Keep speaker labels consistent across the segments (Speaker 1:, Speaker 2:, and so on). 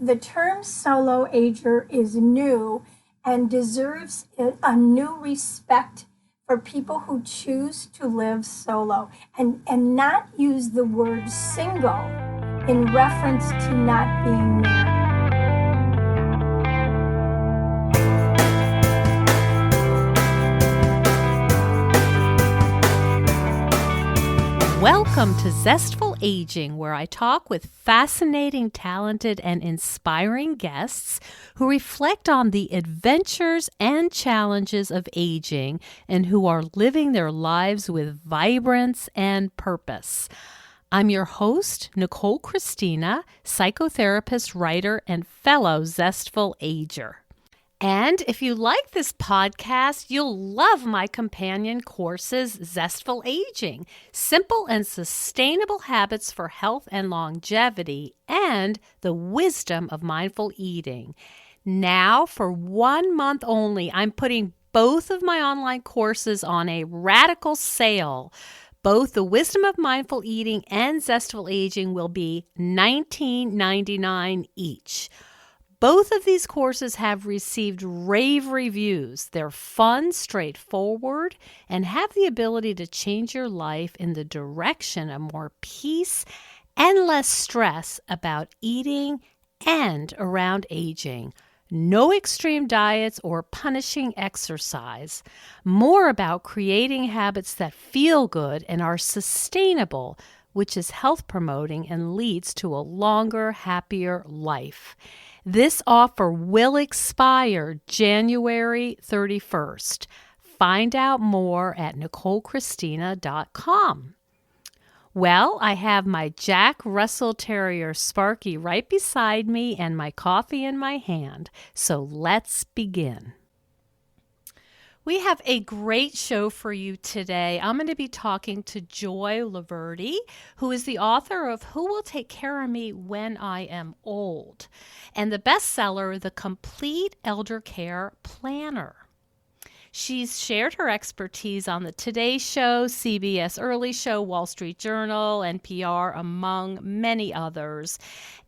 Speaker 1: the term solo ager is new and deserves a new respect for people who choose to live solo and not use the word single in reference to not being married.
Speaker 2: Welcome to Zestful Aging, where I talk with fascinating, talented, and inspiring guests who reflect on the adventures and challenges of aging and who are living their lives with vibrance and purpose. I'm your host, Nicole Christina, psychotherapist, writer, and fellow Zestful Ager. And if you like this podcast, you'll love my companion courses, Zestful Aging, Simple and Sustainable Habits for Health and Longevity, and The Wisdom of Mindful Eating. Now, for 1 month only, I'm putting both of my online courses on a radical sale. Both The Wisdom of Mindful Eating and Zestful Aging will be $19.99 each. Both of these courses have received rave reviews. They're fun, straightforward, and have the ability to change your life in the direction of more peace and less stress about eating and around aging. No extreme diets or punishing exercise. More about creating habits that feel good and are sustainable, which is health promoting and leads to a longer, happier life. This offer will expire January 31st. Find out more at NicoleChristina.com. Well, I have my Jack Russell Terrier Sparky right beside me and my coffee in my hand. So let's begin. We have a great show for you today. I'm going to be talking to Joy Loverde, who is the author of Who Will Take Care of Me When I Am Old, and the bestseller, The Complete Elder Care Planner. She's shared her expertise on the Today Show, CBS Early Show, Wall Street Journal, NPR, among many others.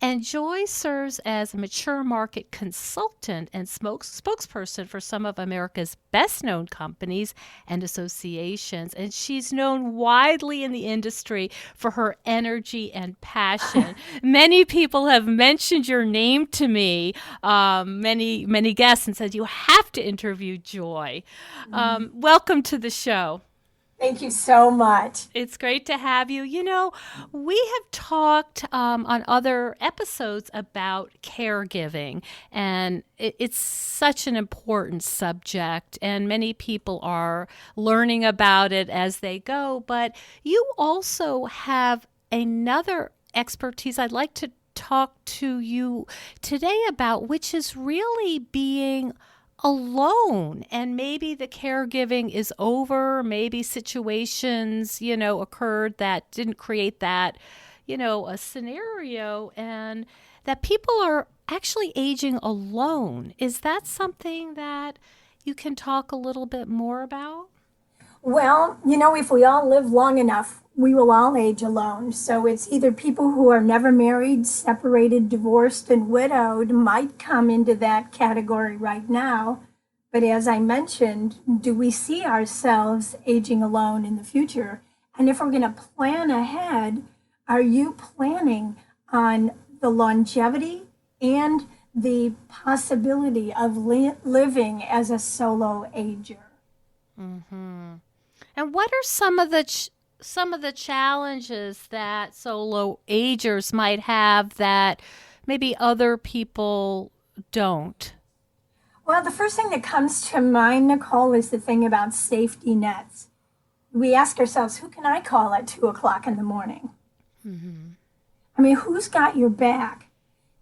Speaker 2: And Joy serves as a mature market consultant and spokesperson for some of America's best-known companies and associations. And she's known widely in the industry for her energy and passion. Many people have mentioned your name to me, many guests, and said, you have to interview Joy. Welcome to the show.
Speaker 1: Thank you so much.
Speaker 2: It's great to have you. You know, we have talked on other episodes about caregiving, and it's such an important subject, and many people are learning about it as they go. But you also have another expertise I'd like to talk to you today about, which is really being alone, and maybe the caregiving is over, maybe situations, occurred that didn't create that, a scenario, and that people are actually aging alone. Is that something that you can talk a little bit more about?
Speaker 1: Well, if we all live long enough, we will all age alone. So it's either people who are never married, separated, divorced, and widowed might come into that category right now. But as I mentioned, do we see ourselves aging alone in the future? And if we're going to plan ahead, are you planning on the longevity and the possibility of living as a solo ager?
Speaker 2: Mm-hmm. And what are some of the challenges that solo agers might have that maybe other people don't?
Speaker 1: Well, the first thing that comes to mind, Nicole, is the thing about safety nets. We ask ourselves, who can I call at 2:00 in the morning?
Speaker 2: Mm-hmm.
Speaker 1: I mean, who's got your back?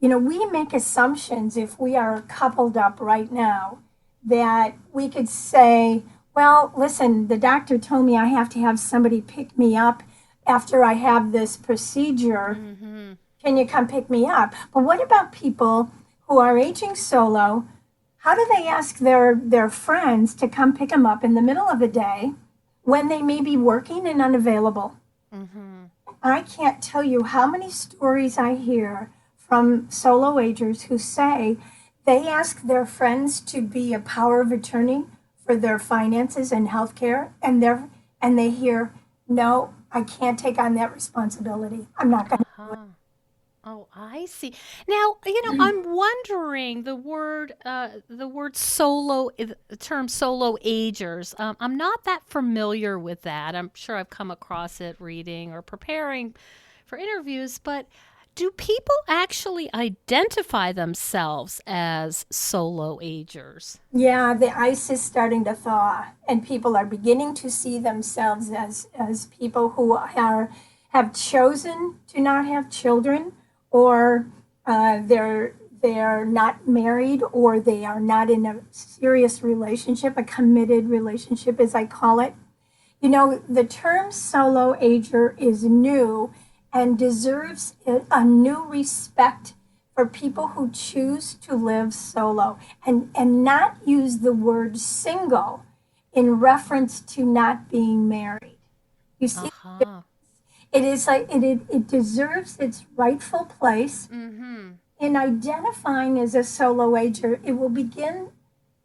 Speaker 1: We make assumptions if we are coupled up right now that we could say, well, listen, the doctor told me I have to have somebody pick me up after I have this procedure. Mm-hmm. Can you come pick me up? But what about people who are aging solo? How do they ask their friends to come pick them up in the middle of the day when they may be working and unavailable? Mm-hmm. I can't tell you how many stories I hear from solo agers who say they ask their friends to be a power of attorney for their finances and health care, and they hear, no, I can't take on that responsibility. I'm not going to do it.
Speaker 2: Uh-huh. Oh, I see. Now, I'm wondering the word solo, the term solo agers. I'm not that familiar with that. I'm sure I've come across it reading or preparing for interviews, but do people actually identify themselves as solo agers?
Speaker 1: Yeah, the ice is starting to thaw, and people are beginning to see themselves as people who have chosen to not have children, or they're not married, or they are not in a serious relationship, a committed relationship, as I call it. You know, the term solo ager is new and deserves a new respect for people who choose to live solo, and not use the word single in reference to not being married. You see,
Speaker 2: Uh-huh.
Speaker 1: it is like it deserves its rightful place.
Speaker 2: Mm-hmm.
Speaker 1: In identifying as a solo ager, it will begin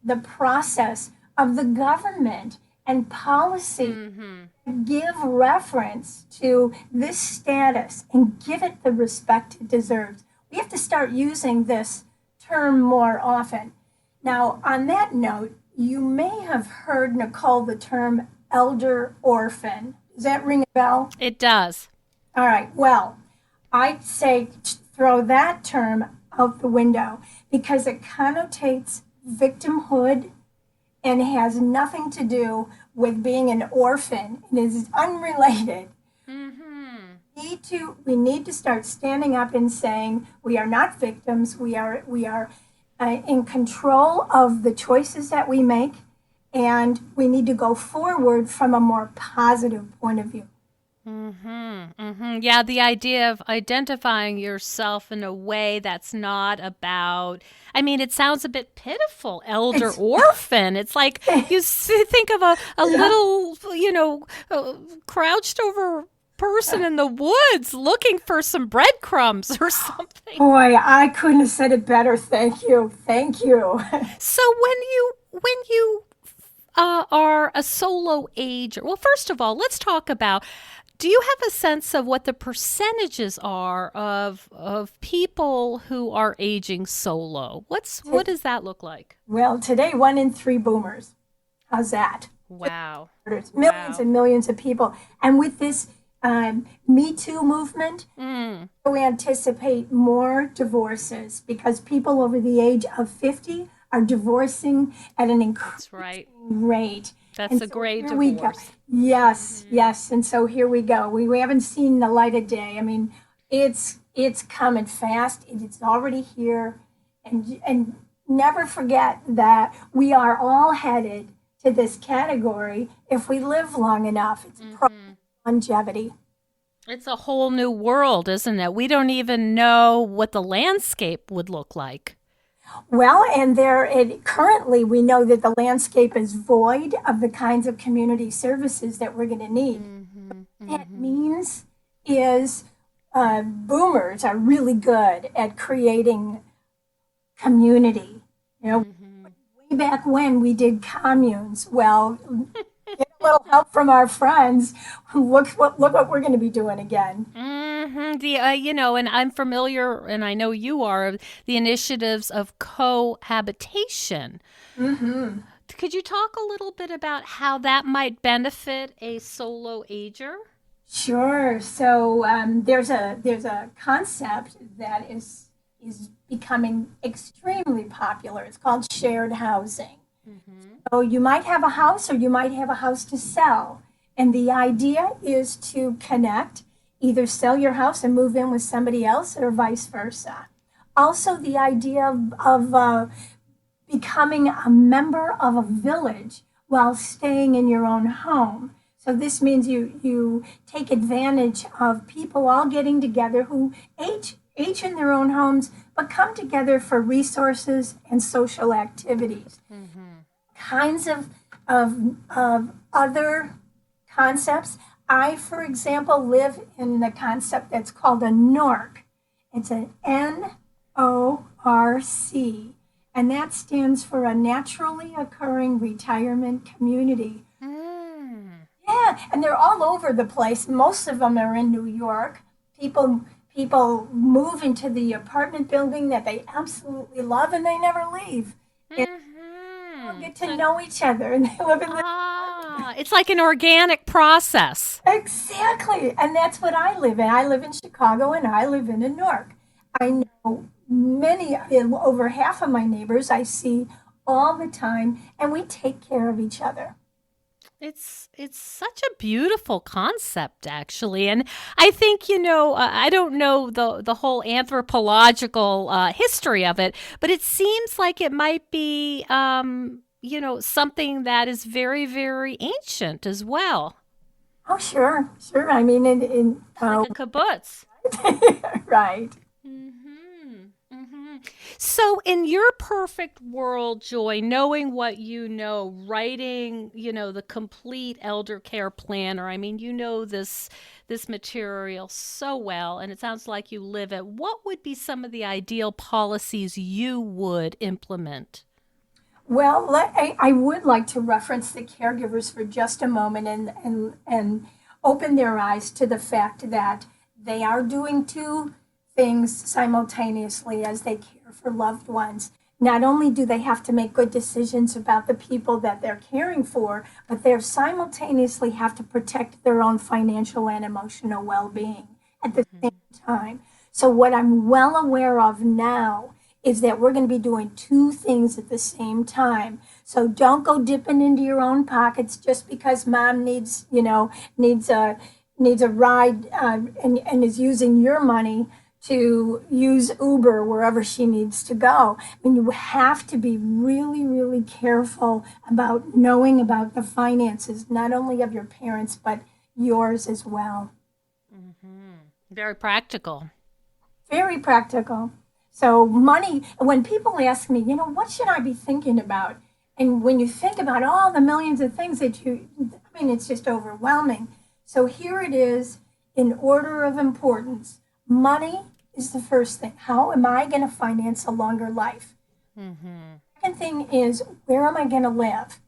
Speaker 1: the process of the government and policy
Speaker 2: Mm-hmm.
Speaker 1: give reference to this status and give it the respect it deserves. We have to start using this term more often. Now, on that note, you may have heard, Nicole, the term elder orphan. Does that ring a bell?
Speaker 2: It does.
Speaker 1: All right. Well, I'd say throw that term out the window because it connotates victimhood and has nothing to do with being an orphan and is unrelated.
Speaker 2: Mm-hmm.
Speaker 1: We need to start standing up and saying we are not victims. We are in control of the choices that we make, and we need to go forward from a more positive point of view.
Speaker 2: Mm-hmm. Mm-hmm. Yeah, the idea of identifying yourself in a way that's not about, I mean, it sounds a bit pitiful, elder
Speaker 1: It's
Speaker 2: orphan. It's like think of a
Speaker 1: yeah.
Speaker 2: little, crouched over person in the woods looking for some breadcrumbs or something.
Speaker 1: Boy, I couldn't have said it better. Thank you. Thank you.
Speaker 2: So when you are a solo ager, well, first of all, let's talk about. Do you have a sense of what the percentages are of people who are aging solo? What does that look like?
Speaker 1: Well, today, 1 in 3 boomers. How's that?
Speaker 2: Wow.
Speaker 1: There's millions
Speaker 2: Wow.
Speaker 1: and millions of people. And with this Me Too movement,
Speaker 2: Mm,
Speaker 1: we anticipate more divorces because people over the age of 50 are divorcing at an increasing
Speaker 2: that's right.
Speaker 1: rate.
Speaker 2: That's
Speaker 1: And
Speaker 2: a
Speaker 1: so
Speaker 2: great
Speaker 1: here we go.
Speaker 2: divorce.
Speaker 1: Yes, yes. And so here we go. We haven't seen the light of day. I mean, it's coming fast. It's already here. And never forget that we are all headed to this category if we live long enough. It's pro
Speaker 2: Hmm.
Speaker 1: longevity.
Speaker 2: It's a whole new world, isn't it? We don't even know what the landscape would look like.
Speaker 1: Well, and currently we know that the landscape is void of the kinds of community services that we're going to need.
Speaker 2: Hmm.
Speaker 1: That
Speaker 2: Hmm.
Speaker 1: means is boomers are really good at creating community. You know,
Speaker 2: Hmm.
Speaker 1: way back when we did communes. Well, get a little help from our friends. Look what we're going to be doing again.
Speaker 2: Hmm. And I'm familiar, and I know you are, of the initiatives of cohabitation.
Speaker 1: Hmm.
Speaker 2: Could you talk a little bit about how that might benefit a solo ager?
Speaker 1: Sure. So there's a concept that is becoming extremely popular. It's called shared housing.
Speaker 2: Hmm.
Speaker 1: So you might have a house or you might have a house to sell. And the idea is to connect, either sell your house and move in with somebody else or vice versa. Also, the idea of becoming a member of a village while staying in your own home. So this means you take advantage of people all getting together who age in their own homes, but come together for resources and social activities.
Speaker 2: Hmm.
Speaker 1: Kinds of other concepts. I, for example, live in the concept that's called a NORC, It's an NORC, and that stands for a naturally occurring retirement community.
Speaker 2: Mm.
Speaker 1: Yeah, and they're all over the place. Most of them are in New York. People move into the apartment building that they absolutely love, and they never leave. And they all
Speaker 2: Mm-hmm.
Speaker 1: get to know each other, and they live in the
Speaker 2: It's like an organic process.
Speaker 1: exactly. And that's what I live in. I live in Chicago, and I live in Newark. I know many, over half of my neighbors I see all the time, and we take care of each other.
Speaker 2: It's such a beautiful concept, actually, and I think I don't know the whole anthropological history of it, but it seems like it might be something that is very very ancient as well,
Speaker 1: Oh, sure, sure. I mean,
Speaker 2: like a kibbutz.
Speaker 1: right.
Speaker 2: Hmm. Hmm. So, in your perfect world, Joy, knowing what you know, writing, the complete elder care planner. I mean, this material so well, and it sounds like you live it. What would be some of the ideal policies you would implement?
Speaker 1: Well, I would like to reference the caregivers for just a moment and open their eyes to the fact that they are doing two things simultaneously as they care for loved ones. Not only do they have to make good decisions about the people that they're caring for, but they simultaneously have to protect their own financial and emotional well being at the same time. So, what I'm well aware of now is that we're going to be doing two things at the same time. So don't go dipping into your own pockets just because mom needs a needs a ride and is using your money to use Uber wherever she needs to go. I mean, you have to be really, really careful about knowing about the finances, not only of your parents, but yours as well.
Speaker 2: Very practical.
Speaker 1: Very practical. So money, when people ask me, what should I be thinking about? And when you think about all the millions of things I mean, it's just overwhelming. So here it is in order of importance. Money is the first thing. How am I going to finance a longer life?
Speaker 2: Hmm.
Speaker 1: Second thing is, where am I going to live?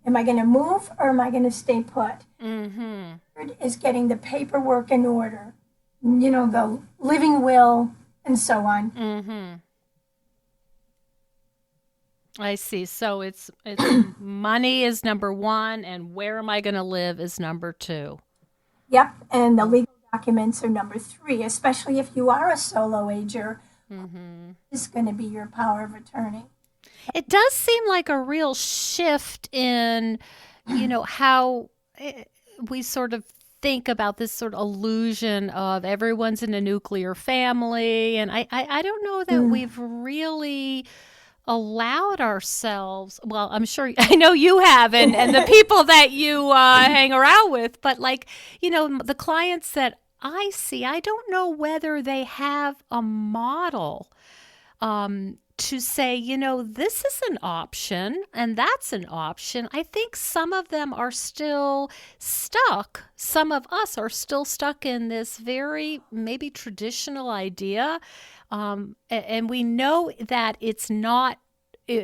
Speaker 1: Am I going to move or am I going to stay put?
Speaker 2: Hmm.
Speaker 1: Third is getting the paperwork in order, the living will, and so on.
Speaker 2: Hmm. I see. So it's money is number one, and where am I going to live is number two.
Speaker 1: Yep, and the legal documents are number three, especially if you are a solo ager.
Speaker 2: Hmm.
Speaker 1: This is going to be your power of attorney.
Speaker 2: It does seem like a real shift in, how we sort of think about this sort of illusion of everyone's in a nuclear family. And I don't know that
Speaker 1: Mm.
Speaker 2: we've really allowed ourselves, well, I'm sure, I know you have, and the people that you hang around with, but like, the clients that I see, I don't know whether they have a model to say, this is an option and that's an option. I think some of them are still stuck. Some of us are still stuck in this very maybe traditional idea. And we know that it's not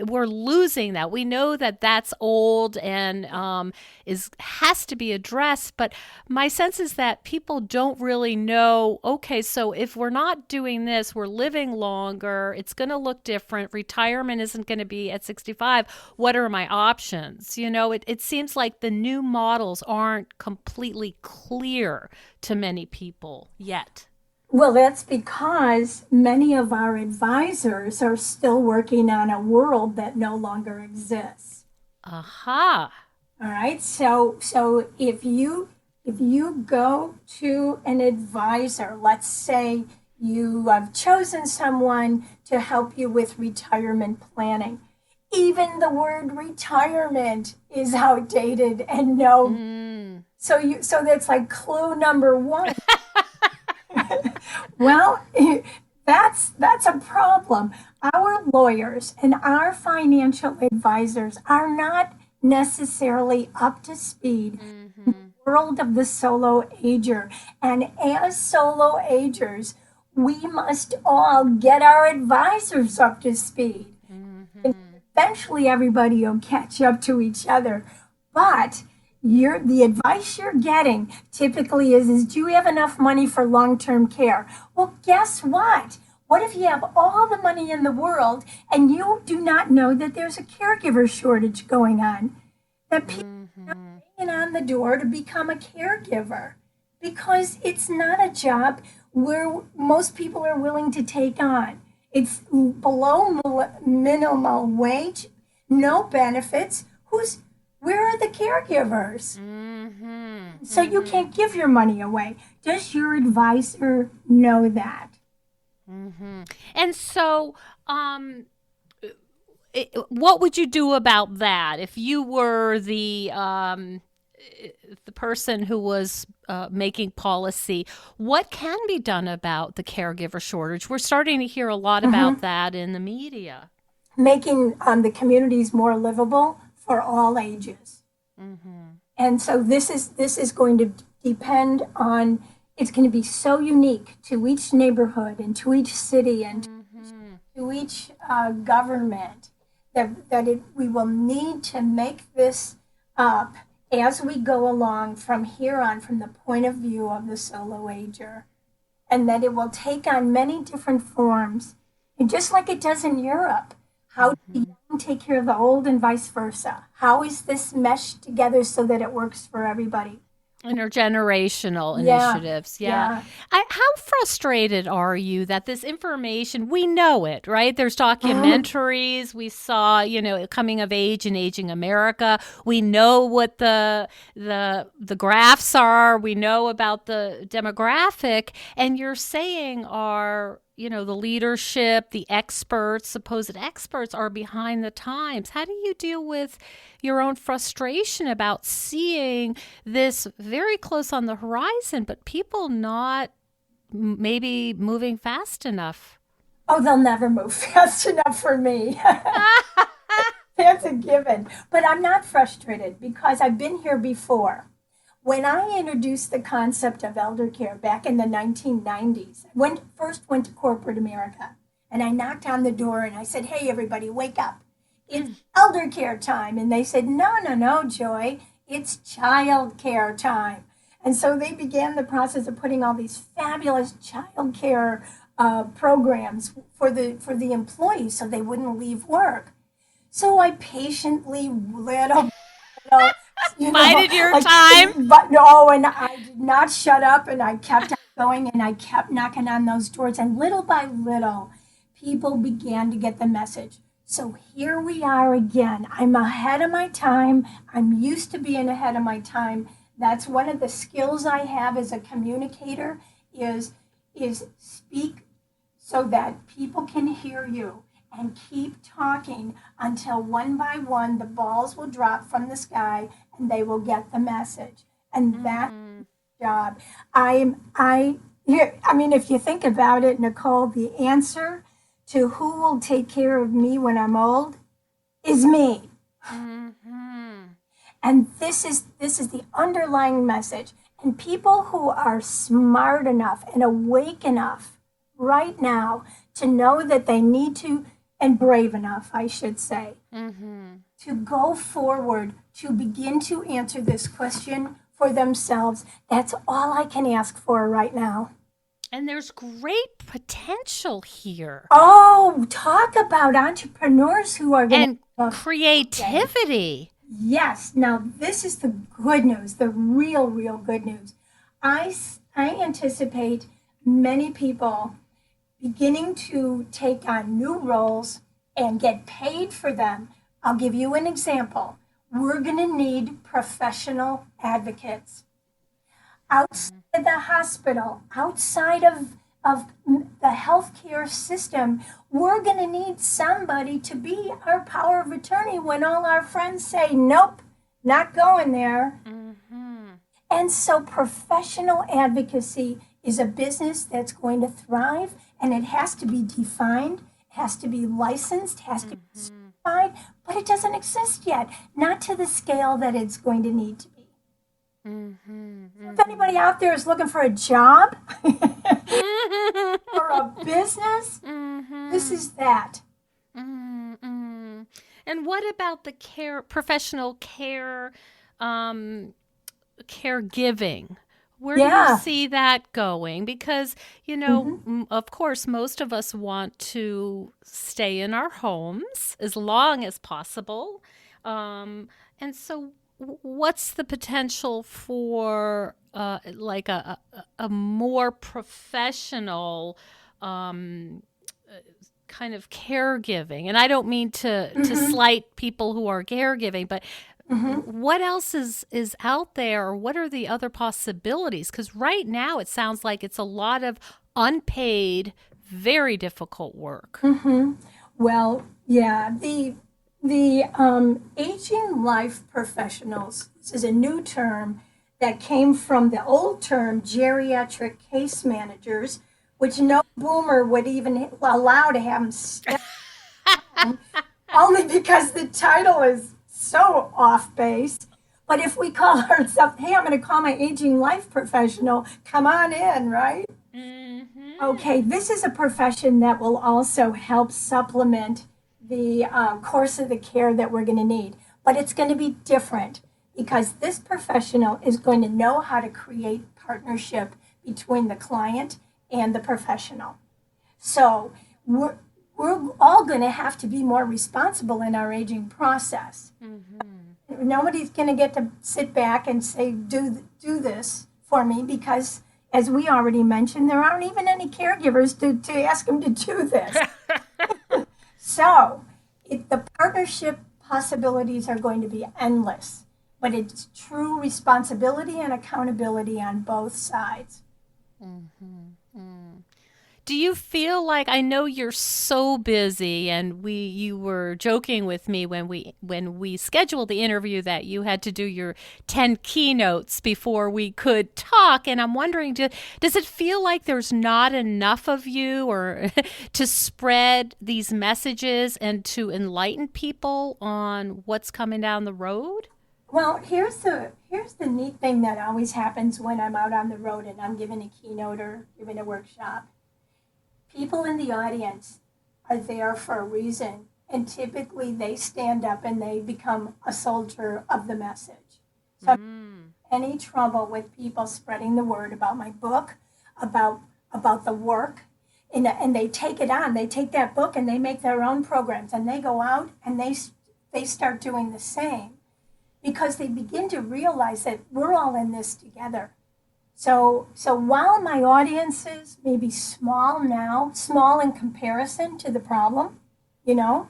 Speaker 2: we're losing that. We know that that's old and is has to be addressed. But my sense is that people don't really know. Okay, so if we're not doing this, we're living longer. It's going to look different. Retirement isn't going to be at 65. What are my options? It seems like the new models aren't completely clear to many people yet.
Speaker 1: Well, that's because many of our advisors are still working on a world that no longer exists.
Speaker 2: Aha.
Speaker 1: All right. So if you go to an advisor, let's say you have chosen someone to help you with retirement planning. Even the word retirement is outdated and no.
Speaker 2: Mm.
Speaker 1: So that's like clue number one. Well, that's a problem. Our lawyers and our financial advisors are not necessarily up to speed
Speaker 2: Hmm.
Speaker 1: world of the solo ager. And as solo agers, we must all get our advisors up to speed. And
Speaker 2: Mm-hmm.
Speaker 1: eventually everybody will catch up to each other. But the advice you're getting typically is do you have enough money for long-term care? Well, guess what? What if you have all the money in the world and you do not know that there's a caregiver shortage going on? That people
Speaker 2: Mm-hmm.
Speaker 1: are banging on the door to become a caregiver because it's not a job where most people are willing to take on. It's below minimum wage, no benefits. Where are the caregivers?
Speaker 2: Mm-hmm.
Speaker 1: So you
Speaker 2: Mm-hmm.
Speaker 1: can't give your money away. Does your advisor know that?
Speaker 2: Mm-hmm. And so, what would you do about that if you were the person who was making policy? What can be done about the caregiver shortage? We're starting to hear a lot about
Speaker 1: Hmm.
Speaker 2: that in the media.
Speaker 1: Making the communities more livable for all ages.
Speaker 2: Mm-hmm.
Speaker 1: And so this is going to depend on. It's going to be so unique to each neighborhood and to each city and
Speaker 2: Mm-hmm.
Speaker 1: to each government that we will need to make this up as we go along from here on, from the point of view of the solo ager, and that it will take on many different forms, and just like it does in Europe. How do the
Speaker 2: Mm-hmm.
Speaker 1: young take care of the old and vice versa? How is this meshed together so that it works for everybody?
Speaker 2: Intergenerational
Speaker 1: Yeah,
Speaker 2: initiatives. Yeah.
Speaker 1: yeah.
Speaker 2: How frustrated are you that this information, we know it, right? There's
Speaker 1: Mhm.
Speaker 2: documentaries. We saw, coming of age in Aging America. We know what the graphs are. We know about the demographic. And you're saying the leadership, the experts, supposed experts are behind the times. How do you deal with your own frustration about seeing this very close on the horizon, but people not maybe moving fast enough?
Speaker 1: Oh, they'll never move fast enough for me. That's a given. But I'm not frustrated because I've been here before. When I introduced the concept of elder care back in the 1990s, first went to corporate America and I knocked on the door and I said, "Hey, everybody, wake up. It's
Speaker 2: Mm.
Speaker 1: elder care time." And they said, "No, no, no, Joy, it's child care time." And so they began the process of putting all these fabulous child care programs for the employees so they wouldn't leave work. So I patiently little,
Speaker 2: Bided your
Speaker 1: like,
Speaker 2: time.
Speaker 1: but no, and I did not shut up and I kept on going and I kept knocking on those doors. And little by little, people began to get the message. So here we are again. I'm ahead of my time. I'm used to being ahead of my time. That's one of the skills I have as a communicator is speak so that people can hear you and keep talking until one by one the balls will drop from the sky and they will get the message. And that's
Speaker 2: Mm-hmm.
Speaker 1: the job. I mean, if you think about it, Nicole, the answer to who will take care of me when I'm old is me.
Speaker 2: Mm-hmm.
Speaker 1: And this is the underlying message. And people who are smart enough and awake enough right now to know that they need to, and brave enough, I should say,
Speaker 2: Mm-hmm.
Speaker 1: to go forward to begin to answer this question for themselves. That's all I can ask for right now.
Speaker 2: And there's great potential here.
Speaker 1: Oh, talk about entrepreneurs who are going to
Speaker 2: And
Speaker 1: have a field day.
Speaker 2: creativity.
Speaker 1: Yes. Now, this is the good news, the real, real good news. I anticipate many people beginning to take on new roles and get paid for them. I'll give you an example. We're going to need professional advocates outside the hospital, outside of the healthcare system. We're going to need somebody to be our power of attorney when all our friends say, "Nope, not going there."
Speaker 2: Mm-hmm.
Speaker 1: And so professional advocacy is a business that's going to thrive and it has to be defined, has to be licensed, has to be
Speaker 2: Mm-hmm.
Speaker 1: certified, but it doesn't exist yet, not to the scale that it's going to need to be.
Speaker 2: Mm-hmm.
Speaker 1: If anybody out there is looking for a job
Speaker 2: Mm-hmm.
Speaker 1: or a business, this
Speaker 2: Mm-hmm.
Speaker 1: is that.
Speaker 2: Mm-hmm. And what about the professional care, um, caregiving? Where do you
Speaker 1: Yeah.
Speaker 2: see that going? Because,
Speaker 1: Hmm.
Speaker 2: of course, most of us want to stay in our homes as long as possible. And so, what's the potential for like a more professional um, kind of caregiving? And I don't mean to
Speaker 1: Hmm.
Speaker 2: slight people who are caregiving, but
Speaker 1: Hmm.
Speaker 2: what else is out there, or what are the other possibilities? Because right now it sounds like it's a lot of unpaid, very difficult work.
Speaker 1: Hmm. Well, yeah, the aging life professionals. This is a new term that came from the old term geriatric case managers, which no boomer would even allow to have them step on, only because the title is so off base. But if we call ourselves, hey, I'm going to call my aging life professional, come on in, right?
Speaker 2: Mm-hmm.
Speaker 1: Okay, this is a profession that will also help supplement the course of the care that we're going to need. But it's going to be different because this professional is going to know how to create partnership between the client and the professional. So we're, we're all going to have to be more responsible in our aging process.
Speaker 2: Mm-hmm.
Speaker 1: Nobody's going to get to sit back and say, do this for me because, as we already mentioned, there aren't even any caregivers to ask them to do this. So the partnership possibilities are going to be endless, but it's true responsibility and accountability on both sides.
Speaker 2: Mm-hmm. Do you feel like, I know you're so busy, and you were joking with me when we scheduled the interview that you had to do your 10 keynotes before we could talk, and I'm wondering, does it feel like there's not enough of you, or to spread these messages and to enlighten people on what's coming down the road?
Speaker 1: Well, here's the neat thing that always happens when I'm out on the road and I'm giving a keynote or giving a workshop. People in the audience are there for a reason, and typically they stand up and they become a soldier of the message. So I
Speaker 2: Mm.
Speaker 1: don't have any trouble with people spreading the word about my book, about about the work, and they take it on. They take that book and they make their own programs, and they go out and they start doing the same because they begin to realize that we're all in this together. So while my audiences may be small now, small in comparison to the problem, you know,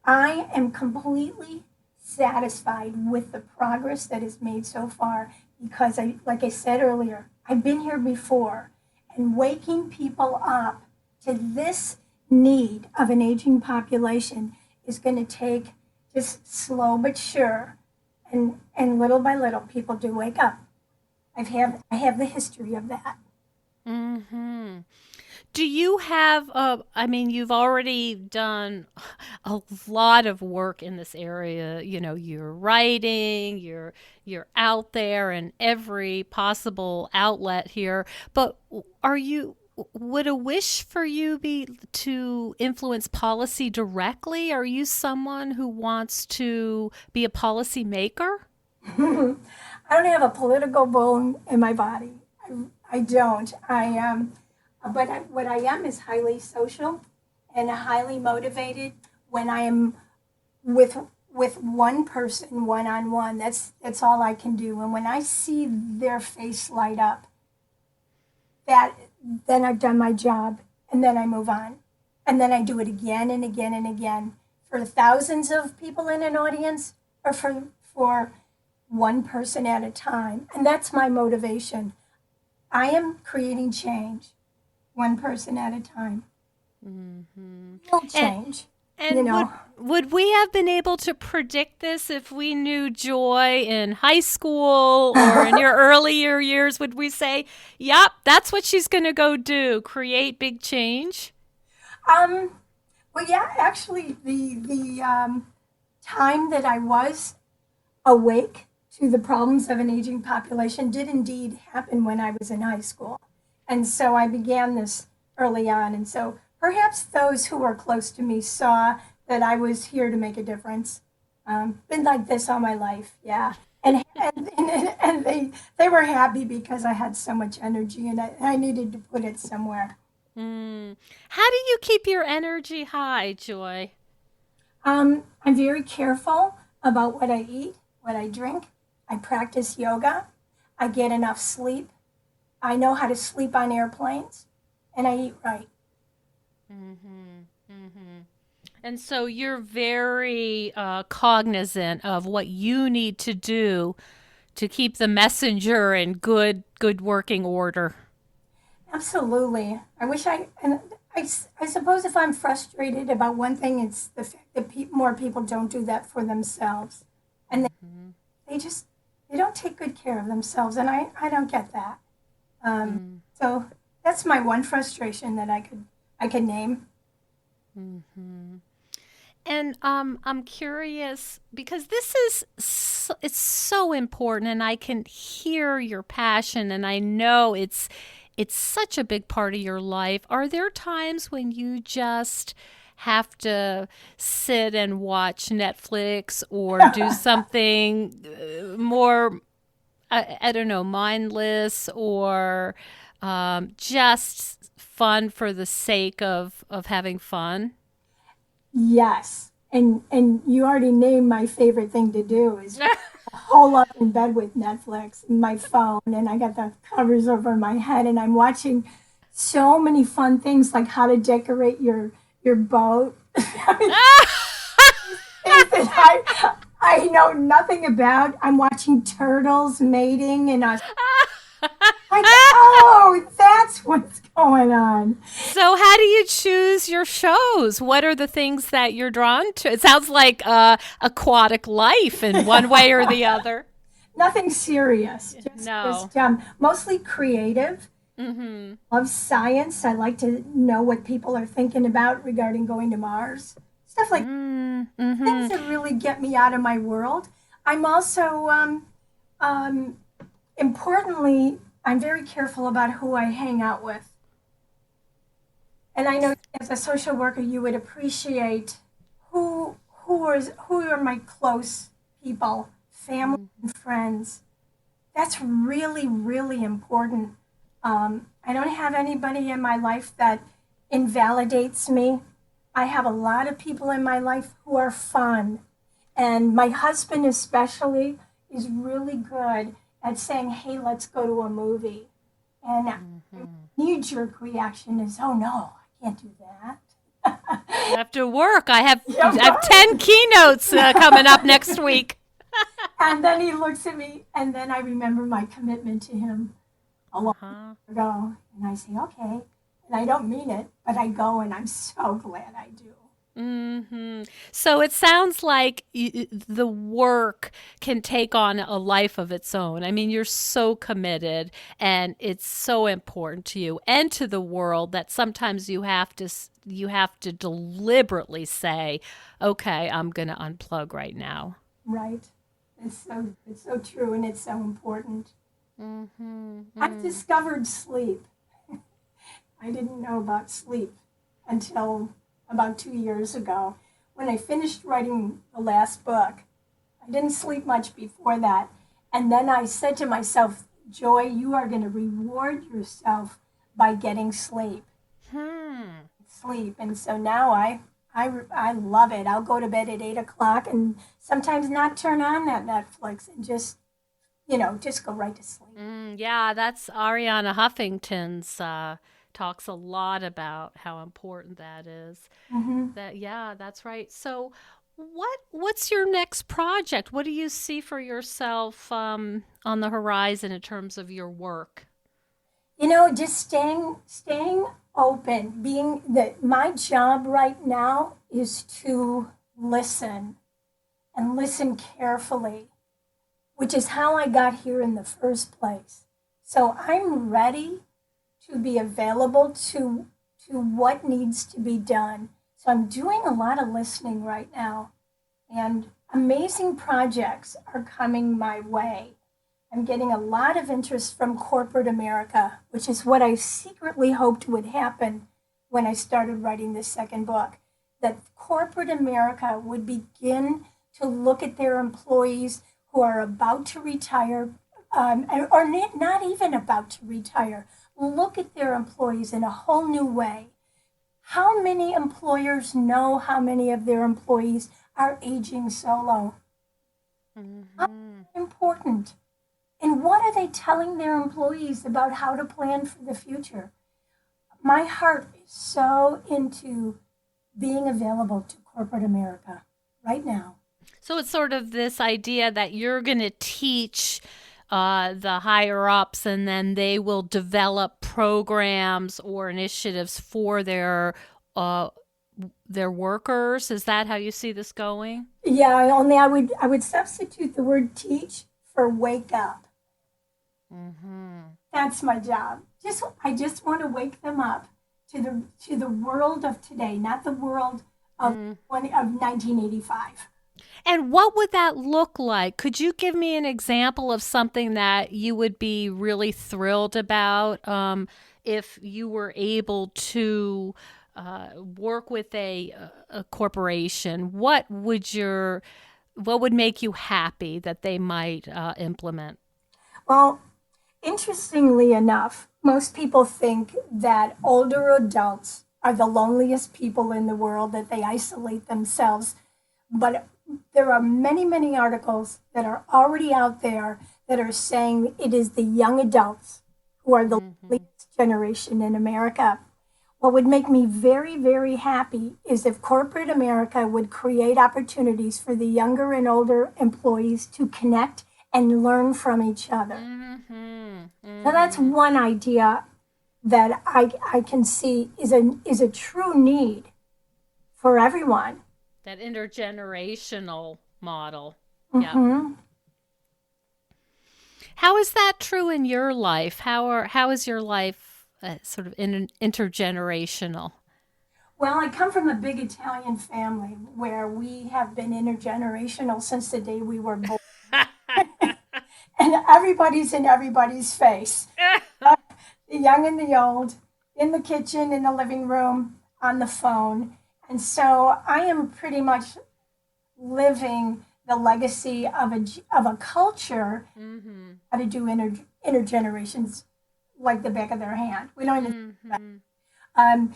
Speaker 1: I am completely satisfied with the progress that is made so far because like I said earlier, I've been here before, and waking people up to this need of an aging population is going to take just slow but sure, and little by little people do wake up. I have the history of that.
Speaker 2: Hmm. Do you have I mean, you've already done a lot of work in this area. You're writing, you're out there in every possible outlet here. But are you would a wish for you be to influence policy directly? Are you someone who wants to be a policy maker?
Speaker 1: I don't have a political bone in my body. I don't. What I am is highly social and highly motivated when I am with with one person one on one. That's all I can do. And when I see their face light up, that then I've done my job, and then I move on, and then I do it again and again and again for thousands of people in an audience, or for one person at a time. And that's my motivation. I am creating change one person at a time.
Speaker 2: Hmm.
Speaker 1: Real
Speaker 2: And
Speaker 1: change, you
Speaker 2: And would
Speaker 1: know.
Speaker 2: would we have been able to predict this if we knew Joy in high school or in your earlier years? Would we say, "Yep, that's what she's going to go do, create big change"?
Speaker 1: um, well, yeah, actually, the time that I was awake to the problems of an aging population did indeed happen when I was in high school. And so I began this early on. And so perhaps those who were close to me saw that I was here to make a difference. Been like this all my life, yeah. And they were happy because I had so much energy and I needed to put it somewhere.
Speaker 2: Mm. How do you keep your energy high, Joy?
Speaker 1: I'm very careful about what I eat, what I drink. I practice yoga. I get enough sleep. I know how to sleep on airplanes, and I eat right.
Speaker 2: Mm-hmm. Mm-hmm. And so you're very cognizant of what you need to do to keep the messenger in good working order.
Speaker 1: Absolutely. I wish I suppose if I'm frustrated about one thing, it's the fact that more people don't do that for themselves. And
Speaker 2: Mm-hmm.
Speaker 1: they just, they don't take good care of themselves. And I don't get that. So that's my one frustration that I could name.
Speaker 2: Mm-hmm. And I'm curious because it's so important, and I can hear your passion, and I know it's such a big part of your life. Are there times when you just have to sit and watch Netflix or do something more, I don't know, mindless or just fun for the sake of having fun?
Speaker 1: Yes. And you already named my favorite thing to do is hole up in bed with Netflix and my phone, and I got the covers over my head, and I'm watching so many fun things like how to decorate your boat. I mean, things that I know nothing about. I'm watching turtles mating, and I was like, oh, that's what's going on.
Speaker 2: So, how do you choose your shows? What are the things that you're drawn to? It sounds like aquatic life in one way or the other.
Speaker 1: Nothing serious,
Speaker 2: No.
Speaker 1: just mostly creative.
Speaker 2: Mm-hmm.
Speaker 1: Love science. I like to know what people are thinking about regarding going to Mars. Stuff like
Speaker 2: Mm-hmm.
Speaker 1: things that really get me out of my world. I'm also, um, importantly, I'm very careful about who I hang out with. And I know as a social worker, you would appreciate who are my close people, family and friends. That's really, really important. I don't have anybody in my life that invalidates me. I have a lot of people in my life who are fun. And my husband, especially, is really good at saying, hey, let's go to a movie. And knee jerk reaction is, oh no, I can't do that.
Speaker 2: You have to work. I have
Speaker 1: Yeah,
Speaker 2: I have
Speaker 1: right.
Speaker 2: 10 keynotes coming up next week.
Speaker 1: And then he looks at me, and then I remember my commitment to him a long
Speaker 2: Uh-huh.
Speaker 1: time ago. And I say, okay. And I don't mean it, but I go, and I'm so glad I do.
Speaker 2: Hmm. So it sounds like the work can take on a life of its own. I mean, you're so committed and it's so important to you and to the world that sometimes you have to deliberately say, "Okay, I'm going to unplug right now."
Speaker 1: Right? It's so true, and it's so important. I've
Speaker 2: Mm-hmm.
Speaker 1: discovered sleep. I didn't know about sleep until about 2 years ago when I finished writing the last book. I didn't sleep much before that. And then I said to myself, Joy, you are going to reward yourself by getting sleep.
Speaker 2: Hmm.
Speaker 1: Sleep. And so now I love it. I'll go to bed at 8 o'clock and sometimes not turn on that Netflix and just, just go right to sleep.
Speaker 2: Yeah, that's Ariana Huffington's talks a lot about how important that is.
Speaker 1: Hmm.
Speaker 2: That yeah, that's right. So what's your next project? What do you see for yourself on the horizon in terms of your work?
Speaker 1: Just staying open. Being that my job right now is to listen and listen carefully, which is how I got here in the first place. So I'm ready to be available to what needs to be done. So I'm doing a lot of listening right now, and amazing projects are coming my way. I'm getting a lot of interest from corporate America, which is what I secretly hoped would happen when I started writing this second book, that corporate America would begin to look at their employees who are about to retire, or not even about to retire, look at their employees in a whole new way. How many employers know how many of their employees are aging solo? How important? And what are they telling their employees about how to plan for the future? My heart is so into being available to corporate America right now.
Speaker 2: So it's sort of this idea that you're going to teach the higher ups, and then they will develop programs or initiatives for uh, their workers. Is that how you see this going?
Speaker 1: Yeah, only I would substitute the word teach for wake up. That's my job. I just want to wake them up to the world of today, not the world of 1985.
Speaker 2: And what would that look like? Could you give me an example of something that you would be really thrilled about if you were able to work with a corporation? What would make you happy that they might implement?
Speaker 1: Well, interestingly enough, most people think that older adults are the loneliest people in the world, that they isolate themselves. But there are many, many articles that are already out there that are saying it is the young adults who are the loneliest generation in America. What would make me very, very happy is if corporate America would create opportunities for the younger and older employees to connect and learn from each other. So that's one idea that I can see is a true need for everyone.
Speaker 2: That intergenerational model. Yeah.
Speaker 1: Hmm.
Speaker 2: How is that true in your life? How is your life sort of intergenerational?
Speaker 1: Well, I come from a big Italian family where we have been intergenerational since the day we were born. And everybody's in everybody's face. The young and the old, in the kitchen, in the living room, on the phone. And so I am pretty much living the legacy of a culture how to do intergenerations like the back of their hand. We don't even. I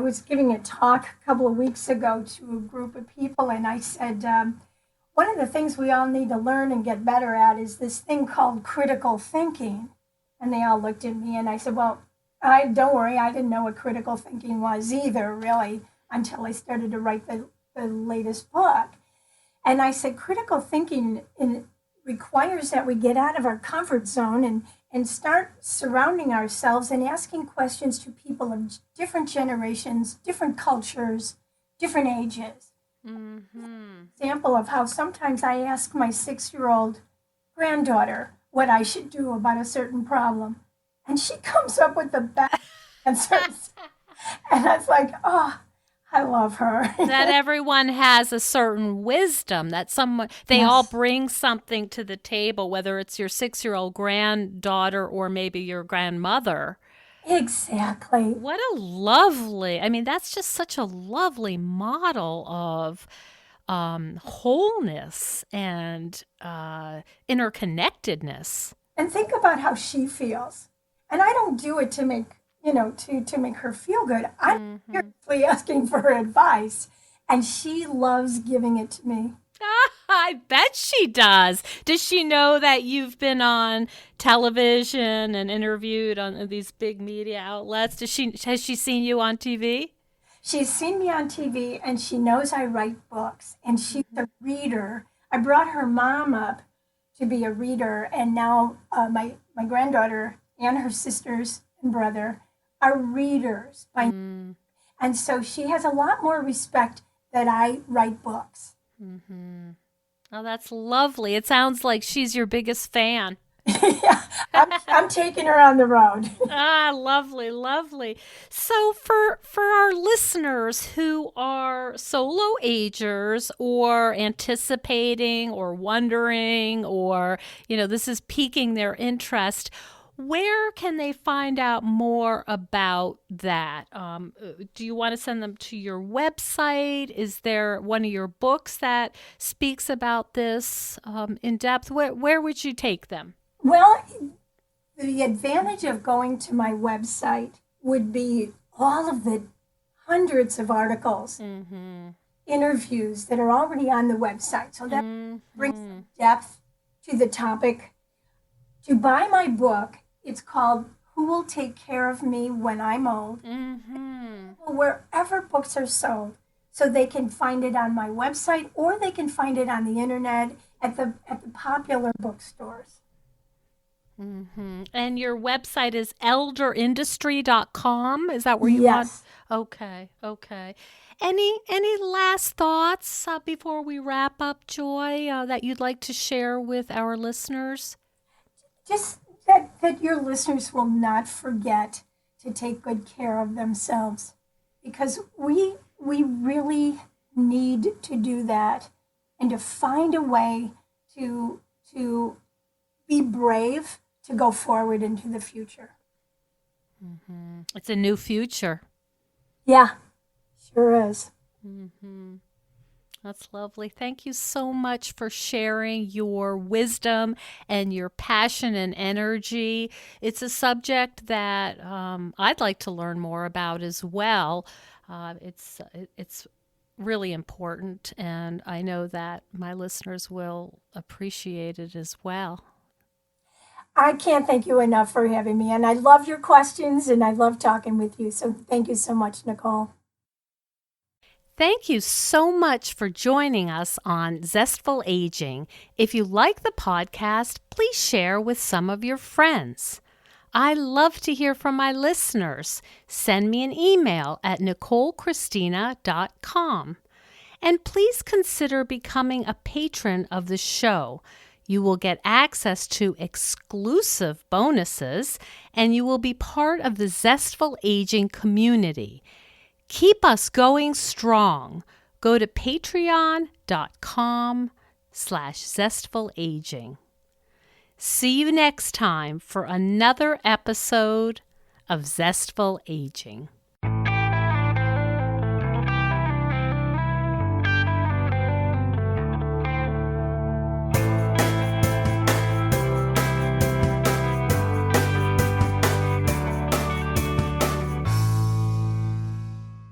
Speaker 1: was giving a talk a couple of weeks ago to a group of people, and I said, one of the things we all need to learn and get better at is this thing called critical thinking. And they all looked at me, and I said, well, don't worry, I didn't know what critical thinking was either, really, until I started to write the latest book. And I said, critical thinking requires that we get out of our comfort zone and start surrounding ourselves and asking questions to people of different generations, different cultures, different ages. Example of how sometimes I ask my 6-year-old granddaughter what I should do about a certain problem. And she comes up with the best answers. And I was like, oh, I love her.
Speaker 2: That everyone has a certain wisdom, that they all bring something to the table, whether it's your 6-year-old granddaughter or maybe your grandmother.
Speaker 1: Exactly.
Speaker 2: That's just such a lovely model of wholeness and interconnectedness.
Speaker 1: And think about how she feels. And I don't do it to make, to make her feel good. I'm seriously asking for her advice. And she loves giving it to me.
Speaker 2: I bet she does. Does she know that you've been on television and interviewed on these big media outlets? Has she seen you on TV?
Speaker 1: She's seen me on TV, and she knows I write books, and she's a reader. I brought her mom up to be a reader, and now my granddaughter and her sisters and brother are readers. And so she has a lot more respect that I write books.
Speaker 2: Oh, that's lovely. It sounds like she's your biggest fan.
Speaker 1: Yeah, I'm taking her on the road.
Speaker 2: Ah, lovely, lovely. So for our listeners who are solo agers or anticipating or wondering or, this is piquing their interest, where can they find out more about that? Do you want to send them to your website? Is there one of your books that speaks about this in depth? Where would you take them?
Speaker 1: Well, the advantage of going to my website would be all of the hundreds of articles,
Speaker 2: Mm-hmm.
Speaker 1: interviews that are already on the website. So that brings
Speaker 2: Mm-hmm.
Speaker 1: some depth to the topic. To buy my book, it's called Who Will Take Care of Me When I'm Old?
Speaker 2: Mm-hmm.
Speaker 1: Wherever books are sold, so they can find it on my website or they can find it on the internet at the popular bookstores.
Speaker 2: Mm-hmm. And your website is elderindustry.com. Is that where you want?
Speaker 1: Yes.
Speaker 2: Okay, okay. Any last thoughts before we wrap up, Joy, that you'd like to share with our listeners?
Speaker 1: Just that your listeners will not forget to take good care of themselves because we really need to do that and to find a way to be brave to go forward into the future.
Speaker 2: Mm-hmm. It's a new future.
Speaker 1: Yeah, sure is.
Speaker 2: Mm-hmm. That's lovely. Thank you so much for sharing your wisdom and your passion and energy. It's a subject that I'd like to learn more about as well. It's really important, and I know that my listeners will appreciate it as well.
Speaker 1: I can't thank you enough for having me. And I love your questions and I love talking with you. So thank you so much, Nicole.
Speaker 2: Thank you so much for joining us on Zestful Aging. If you like the podcast, please share with some of your friends. I love to hear from my listeners. Send me an email at NicoleChristina.com. And please consider becoming a patron of the show. You will get access to exclusive bonuses and you will be part of the Zestful Aging community. Keep us going strong. Go to patreon.com/zestfulaging. See you next time for another episode of Zestful Aging.